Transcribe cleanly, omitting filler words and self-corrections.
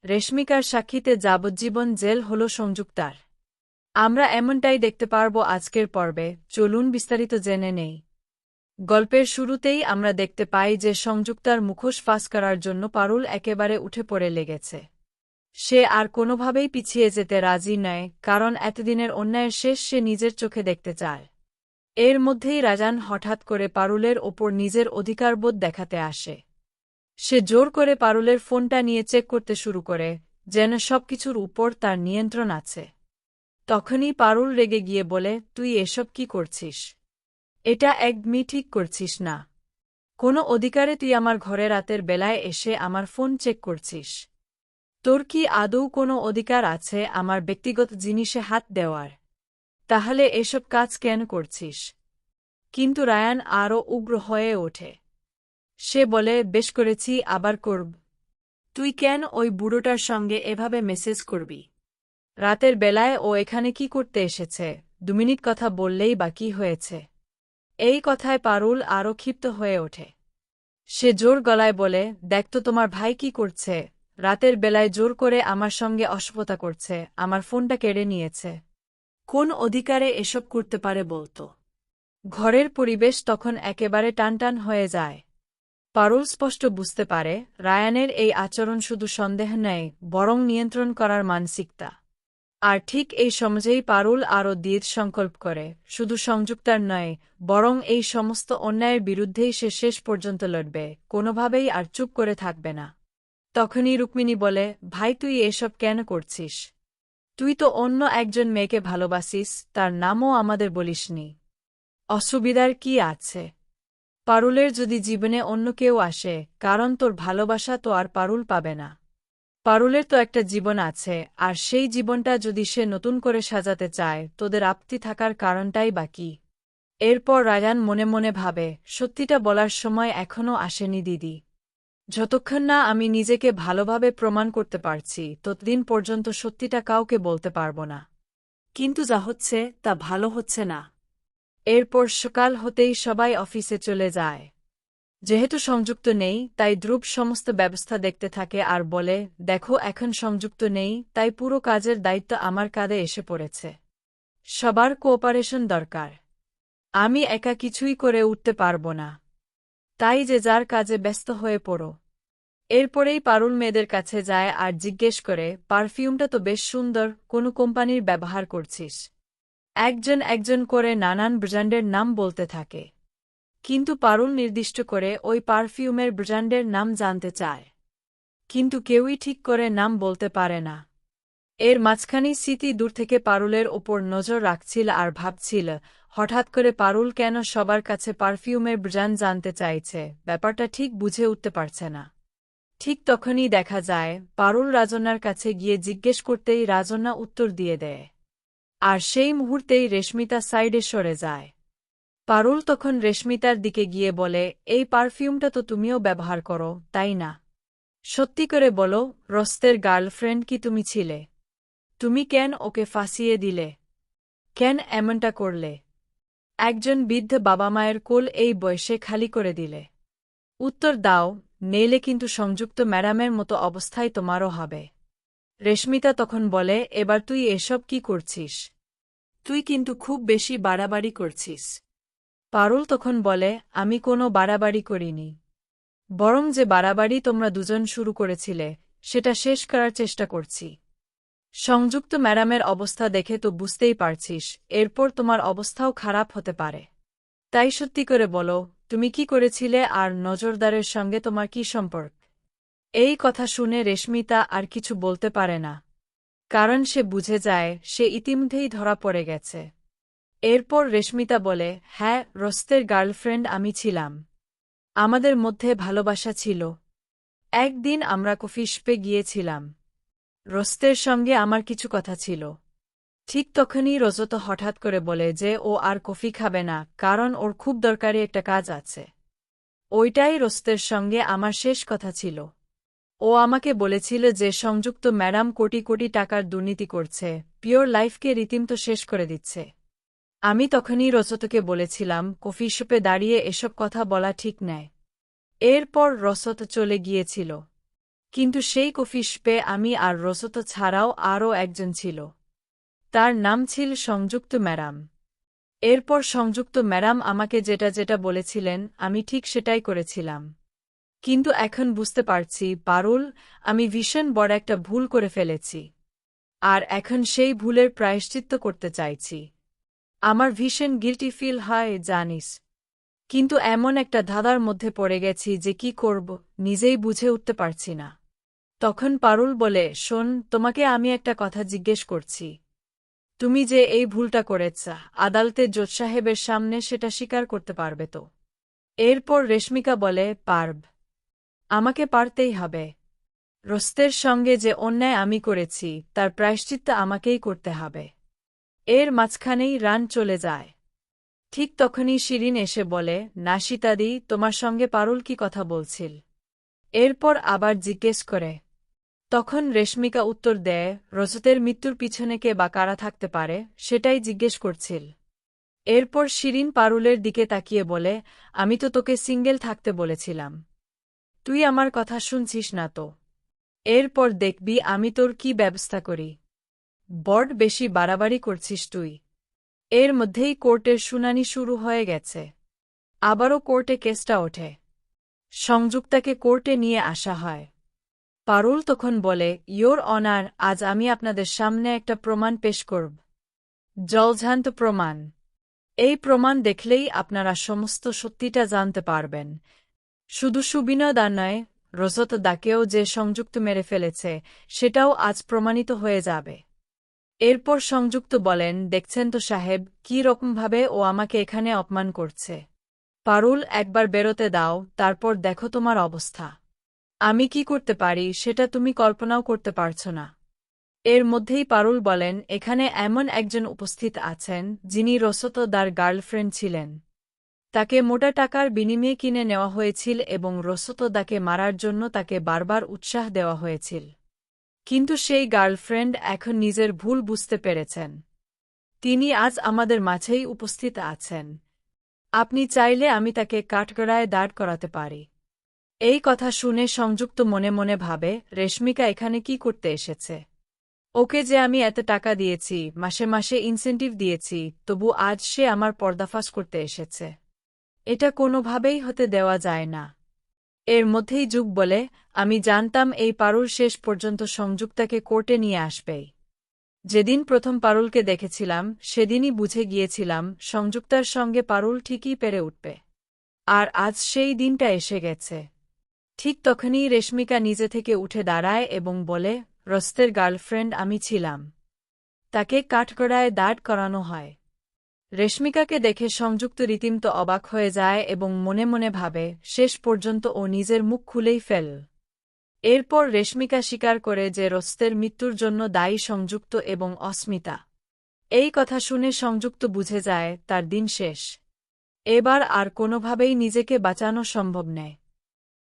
রেশমিকার সাক্ষীতে যাবজ্জীবন জেল হল সংযুক্তার। আমরা এমনটাই দেখতে পারব আজকের পর্বে, চলুন বিস্তারিত জেনে নেই। গল্পের শুরুতেই আমরা দেখতে পাই যে সংযুক্তার মুখোশ ফাঁস করার জন্য পারুল একেবারে উঠে পড়ে লেগেছে। সে আর কোনোভাবেই পিছিয়ে যেতে রাজি নয়, কারণ এতদিনের অন্যায়ের শেষ সে নিজের চোখে দেখতে চায়। এর মধ্যেই রাজান হঠাৎ করে পারুলের ওপর নিজের অধিকারবোধ দেখাতে আসে। সে জোর করে পারুলের ফোনটা নিয়ে চেক করতে শুরু করে, যেন সবকিছুর উপর তার নিয়ন্ত্রণ আছে। তখনই পারুল রেগে গিয়ে বলে, তুই এসব কি করছিস? এটা একদমই ঠিক করছিস না। কোনো অধিকারে তুই আমার ঘরে রাতের বেলায় এসে আমার ফোন চেক করছিস? তোর কি আদৌ কোনো অধিকার আছে আমার ব্যক্তিগত জিনিসে হাত দেওয়ার? তাহলে এসব কাজ কেন করছিস? কিন্তু রায়ান আরও উগ্র হয়ে ওঠে। সে বলে, বেশ করেছি, আবার করব। তুই কেন ওই বুড়োটার সঙ্গে এভাবে মেসেজ করবি? রাতের বেলায় ও এখানে কি করতে এসেছে? 2 মিনিট কথা বললেই বা কী হয়েছে? এই কথায় পারুল আরও ক্ষিপ্ত হয়ে ওঠে। সে জোর গলায় বলে, দেখ তো তোমার ভাই কি করছে। রাতের বেলায় জোর করে আমার সঙ্গে অসভ্যতা করছে, আমার ফোনটা কেড়ে নিয়েছে। কোন অধিকারে এসব করতে পারে বলতো? ঘরের পরিবেশ তখন একেবারে টানটান হয়ে যায়। পারুল স্পষ্ট বুঝতে পারে, রায়ানের এই আচরণ শুধু সন্দেহ নেই, বরং নিয়ন্ত্রণ করার মানসিকতা। আর ঠিক এই সমাজেই পারুল আরও দৃঢ় সংকল্প করে, শুধু সংযুক্তার নয়, বরং এই সমস্ত অন্যায়ের বিরুদ্ধেই সে শেষ পর্যন্ত লড়বে, কোনোভাবেই আর চুপ করে থাকবে না। তখনই রুক্মিণী বলে, ভাই তুই এসব কেন করছিস? তুই তো অন্য একজন মেয়েকে ভালোবাসিস, তার নামও আমাদের বলিসনি। অসুবিধার কি আছে? পারুলের যদি জীবনে অন্য কেউ আসে, কারণ তোর ভালোবাসা তো আর পারুল পাবে না। পারুলের তো একটা জীবন আছে, আর সেই জীবনটা যদি সে নতুন করে সাজাতে চায়, তোদের আপত্তি থাকার কারণটাই বা কী? এরপর রায়ান মনে মনে ভাবে, সত্যিটা বলার সময় এখনও আসেনি দিদি। যতক্ষণ না আমি নিজেকে ভালোভাবে প্রমাণ করতে পারছি, ততদিন পর্যন্ত সত্যিটা কাউকে বলতে পারব না। কিন্তু যা হচ্ছে তা ভালো হচ্ছে না। এরপর সকাল হতেই সবাই অফিসে চলে যায়। যেহেতু সংযুক্ত নেই, তাই ধ্রুব সমস্ত ব্যবস্থা দেখতে থাকে আর বলে, দেখো এখন সংযুক্ত নেই, তাই পুরো কাজের দায়িত্ব আমার কাঁধে এসে পড়েছে। সবার কোঅপারেশন দরকার। আমি একা কিছুই করে উঠতে পারব না। তাই যে যার কাজে ব্যস্ত হয়ে পড়ো। এরপরেই পারুল মেয়েদের কাছে যায় আর জিজ্ঞেস করে, পারফিউমটা তো বেশ সুন্দর, কোন কোম্পানির ব্যবহার করছিস? একজন একজন করে নানান ব্র্যান্ডের নাম বলতে থাকে। কিন্তু পারুল নির্দিষ্ট করে ওই পারফিউমের ব্র্যান্ডের নাম জানতে চায়। কিন্তু কেউই ঠিক করে নাম বলতে পারে না। এর মাঝখানেই স্মৃতি দূর থেকে পারুলের ওপর নজর রাখছিল আর ভাবছিল, হঠাৎ করে পারুল কেন সবার কাছে পারফিউমের ব্র্যান্ড জানতে চাইছে, ব্যাপারটা ঠিক বুঝে উঠতে পারছে না। ঠিক তখনই দেখা যায়, পারুল রাজন্যার কাছে গিয়ে জিজ্ঞেস করতেই রাজন্যা উত্তর দিয়ে দেয়। আর সেই মুহূর্তেই রেশমিতা সাইডে সরে যায়। পারুল তখন রেশমিতার দিকে গিয়ে বলে, এই পারফিউমটা তো তুমিও ব্যবহার করো, তাই না? সত্যি করে বলো, রস্তের গার্লফ্রেন্ড কি তুমি ছিলে? তুমি কেন ওকে ফাঁসিয়ে দিলে? কেন এমনটা করলে? একজন বৃদ্ধ বাবা মায়ের কোল এই বয়সে খালি করে দিলে? উত্তর দাও, নইলে কিন্তু সংযুক্ত ম্যাডামের মতো অবস্থায় তোমারও হবে। রেশমিতা তখন বলে, এবার তুই এসব কি করছিস? তুই কিন্তু খুব বেশি বাড়াবাড়ি করছিস। পারুল তখন বলে, আমি কোনো বাড়াবাড়ি করিনি। বরং যে বাড়াবাড়ি তোমরা দুজন শুরু করেছিলে, সেটা শেষ করার চেষ্টা করছি। সংযুক্ত ম্যাডামের অবস্থা দেখে তো বুঝতেই পারছিস, এরপর তোমার অবস্থাও খারাপ হতে পারে। তাই সত্যি করে বলো, তুমি কি করেছিলে আর নজরদারের সঙ্গে তোমার কি সম্পর্ক? এই কথা শুনে রেশমিতা আর কিছু বলতে পারে না। কারণ সে বুঝে যায়, সে ইতিমধ্যেই ধরা পড়ে গেছে। এরপর রেশমিতা বলে, হ্যাঁ, রস্তের গার্লফ্রেন্ড আমি ছিলাম। আমাদের মধ্যে ভালোবাসা ছিল। একদিন আমরা কফি শপে গিয়েছিলাম। রস্তের সঙ্গে আমার কিছু কথা ছিল। ঠিক তখনই রজত হঠাৎ করে বলে যে ও আর কফি খাবে না, কারণ ওর খুব দরকারি একটা কাজ আছে। ওইটাই রস্তের সঙ্গে আমার শেষ কথা ছিল। ও আমাকে বলেছিল যে সংযুক্ত ম্যাডাম কোটি কোটি টাকার দুর্নীতি করছে, পিওর লাইফকে রীতিমতো শেষ করে দিচ্ছে। আমি তখনই রজতকে বলেছিলাম, কফি শপে দাঁড়িয়ে এসব কথা বলা ঠিক নয়। এরপর রজত চলে গিয়েছিল। কিন্তু সেই কফি শপে আমি আর রসত ছাড়াও আরও একজন ছিল। তার নাম ছিল সংযুক্ত ম্যাডাম। এরপর সংযুক্ত ম্যাডাম আমাকে যেটা যেটা বলেছিলেন আমি ঠিক সেটাই করেছিলাম। কিন্তু এখন বুঝতে পারছি পারুল, আমি ভীষণ বড় একটা ভুল করে ফেলেছি। আর এখন সেই ভুলের প্রায়শ্চিত্ত করতে চাইছি। আমার ভীষণ গিল্টি ফিল হয় জানিস, কিন্তু এমন একটা ধাঁধার মধ্যে পড়ে গেছি যে কি করব নিজেই বুঝে উঠতে পারছি না। তখন পারুল বলে, শোন, তোমাকে আমি একটা কথা জিজ্ঞেস করছি। তুমি যে এই ভুলটা করেছ, আদালতে জজ সাহেবের সামনে সেটা স্বীকার করতে পারবে তো? এরপর রেশমিকা বলে, পারব। আমাকে পারতেই হবে। রস্তের সঙ্গে যে অন্যায় আমি করেছি তার প্রায়শ্চিত্ত আমাকেই করতে হবে। এর মাঝখানেই রান চলে যায়। ঠিক তখনই শিরিন এসে বলে, না সীতাদি, তোমার সঙ্গে পারুল কি কথা বলছিল? এরপর আবার জিজ্ঞেস করে। তখন রেশমিকা উত্তর দেয়, রজতের মৃত্যুর পিছনে কে বা কারা থাকতে পারে সেটাই জিজ্ঞেস করছিল। এরপর শিরিন পারুলের দিকে তাকিয়ে বলে, আমি তো তোকে সিঙ্গেল থাকতে বলেছিলাম। তুই আমার কথা শুনছিস না তো? এরপর দেখবি আমি তোর কি ব্যবস্থা করি। বড় বেশি বাড়াবাড়ি করছিস তুই। এর মধ্যেই কোর্টের শুনানি শুরু হয়ে গেছে। আবারও কোর্টে কেসটা ওঠে। সংযুক্তাকে কোর্টে নিয়ে আসা হয়। পারুল তখন বলে, ইয়োর অনার, আজ আমি আপনাদের সামনে একটা প্রমাণ পেশ করব। জলজান্ত প্রমাণ। এই প্রমাণ দেখলেই আপনারা সমস্ত সত্যিটা জানতে পারবেন। শুধু সুবিনোদা নয়, রজত দাকেও যে সংযুক্ত মেরে ফেলেছে সেটাও আজ প্রমাণিত হয়ে যাবে। এরপর সংযুক্ত বলেন, দেখছেন তো সাহেব, কী রকমভাবে ও আমাকে এখানে অপমান করছে। পারুল, একবার বেরোতে দাও, তারপর দেখো তোমার অবস্থা। আমি কি করতে পারি সেটা তুমি কল্পনাও করতে পারছ না। এর মধ্যেই পারুল বলেন, এখানে এমন একজন উপস্থিত আছেন যিনি রসতদার গার্লফ্রেন্ড ছিলেন। তাকে মোটা টাকার বিনিময়ে কিনে নেওয়া হয়েছিল এবং রসতদাকে মারার জন্য তাকে বারবার উৎসাহ দেওয়া হয়েছিল। কিন্তু সেই গার্লফ্রেন্ড এখন নিজের ভুল বুঝতে পেরেছেন। তিনি আজ আমাদের মাঝেই উপস্থিত আছেন। আপনি চাইলে আমি তাকে কাঠগড়ায় দাঁড় করাতে পারি। এই কথা শুনে সংযুক্ত মনে মনে ভাবে, রেশমিকা এখানে কি করতে এসেছে? ওকে যে আমি এত টাকা দিয়েছি, মাসে মাসে ইনসেন্টিভ দিয়েছি, তবু আজ সে আমার পর্দাফাশ করতে এসেছে। এটা কোনোভাবেই হতে দেওয়া যায় না। এর মধ্যেই যুগ বলে, আমি জানতাম এই পারুল শেষ পর্যন্ত সংযুক্তাকে কোর্টে নিয়ে আসবেই। যেদিন প্রথম পারুলকে দেখেছিলাম সেদিনই বুঝে গিয়েছিলাম সংযুক্তার সঙ্গে পারুল ঠিকই পেরে উঠবে। আর আজ সেই দিনটা এসে গেছে। ঠিক তখনই রেশমিকা নিজে থেকে উঠে দাঁড়ায় এবং বলে, রস্তের গার্লফ্রেন্ড আমি ছিলাম। তাকে কাঠগড়ায় দাঁড় করানো হয়। রেশমিকাকে দেখে সংযুক্ত রীতিমতো অবাক হয়ে যায় এবং মনে মনে ভাবে, শেষ পর্যন্ত ও নিজের মুখ খুলেই ফেল। এরপর রেশমিকা স্বীকার করে যে রস্তের মৃত্যুর জন্য দায়ী সংযুক্ত এবং অস্মিতা। এই কথা শুনে সংযুক্ত বুঝে যায় তার দিন শেষ। এবার আর কোনোভাবেই নিজেকে বাঁচানো সম্ভব নয়।